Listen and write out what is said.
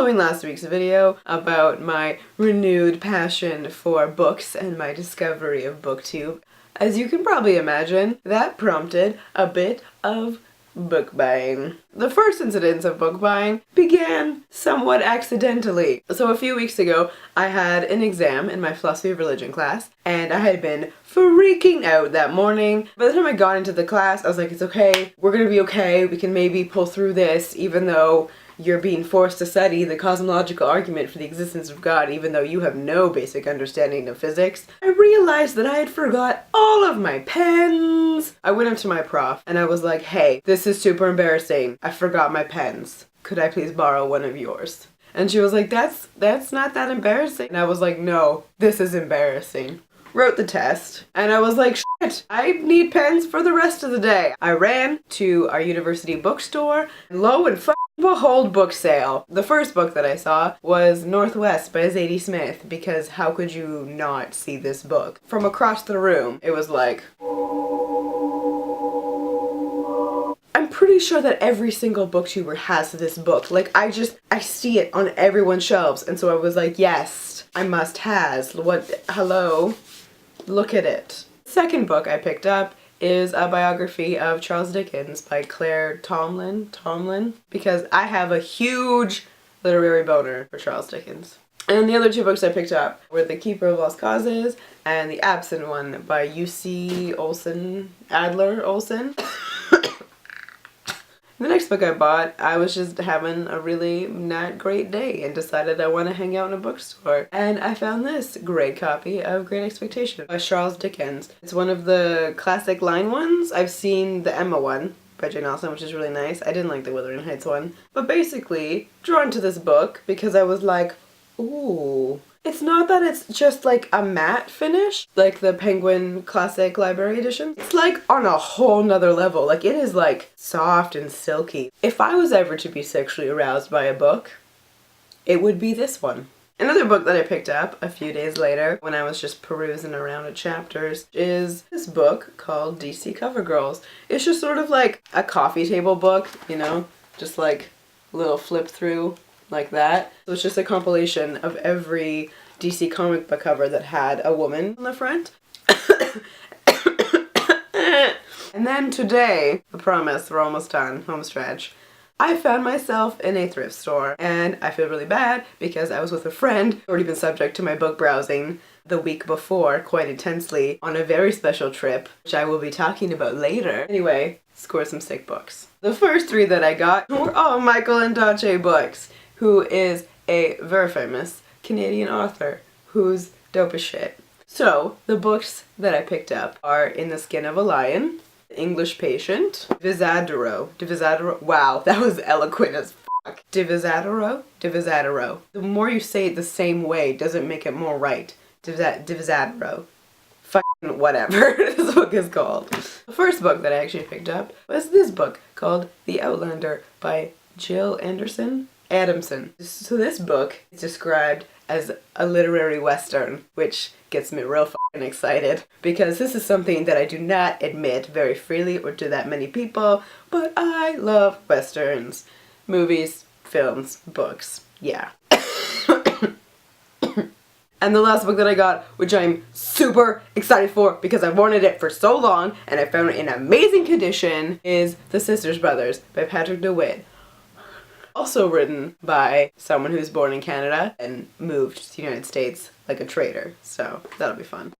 Following last week's video about my renewed passion for books and my discovery of BookTube, as you can probably imagine, that prompted a bit of book buying. The first incidence of book buying began somewhat accidentally. So a few weeks ago, I had an exam in my philosophy of religion class, and I had been freaking out that morning. By the time I got into the class, I was like, it's okay, we're gonna be okay, we can maybe pull through this, even though you're being forced to study the cosmological argument for the existence of God, even though you have no basic understanding of physics. I realized that I had forgot all of my pens. I went up to my prof and I was like, hey, this is super embarrassing. I forgot my pens. Could I please borrow one of yours? And she was like, that's not that embarrassing. And I was like, no, this is embarrassing. Wrote the test, and I was like, shit, I need pens for the rest of the day. I ran to our university bookstore, and lo and behold, book sale. The first book that I saw was Northwest by Zadie Smith, because how could you not see this book? From across the room, it was like, I'm pretty sure that every single booktuber has this book. Like, I see it on everyone's shelves, and so I was like, yes, I must has. What, hello? Look at it. Second book I picked up is a biography of Charles Dickens by Claire Tomlin, because I have a huge literary boner for Charles Dickens. And the other two books I picked up were The Keeper of Lost Causes and The Absent One by U.C. Adler Olson. The next book I bought, I was just having a really not great day and decided I want to hang out in a bookstore. And I found this great copy of Great Expectation by Charles Dickens. It's one of the classic line ones. I've seen the Emma one by Jane Austen, which is really nice. I didn't like the Wuthering Heights one. But basically, drawn to this book because I was like, ooh. It's not that it's just like a matte finish, like the Penguin Classic Library Edition. It's like on a whole nother level. Like, it is like soft and silky. If I was ever to be sexually aroused by a book, it would be this one. Another book that I picked up a few days later when I was just perusing around at chapters is this book called DC Cover Girls. It's just sort of like a coffee table book, you know, just like a little flip through like that. So it's just a compilation of every DC comic book cover that had a woman on the front. And then today, I promise, we're almost done, home stretch, I found myself in a thrift store, and I feel really bad because I was with a friend, already been subject to my book browsing the week before quite intensely on a very special trip, which I will be talking about later. Anyway, scored some sick books. The first three that I got were all Michael Ondaatje books, who is a very famous Canadian author who's dope as shit. So, the books that I picked up are In the Skin of a Lion, English Patient, Divisadero, wow, that was eloquent as fuck. Divisadero. The more you say it the same way doesn't make it more right. Divisadero. Fucking whatever this book is called. The first book that I actually picked up was this book called The Outlander by Jill Adamson. So this book is described as a literary western, which gets me real fucking excited because this is something that I do not admit very freely or to that many people, but I love westerns. Movies, films, books, yeah. And the last book that I got, which I'm super excited for because I've wanted it for so long and I found it in amazing condition, is The Sisters Brothers by Patrick DeWitt. Also written by someone who's born in Canada and moved to the United States like a traitor, so that'll be fun.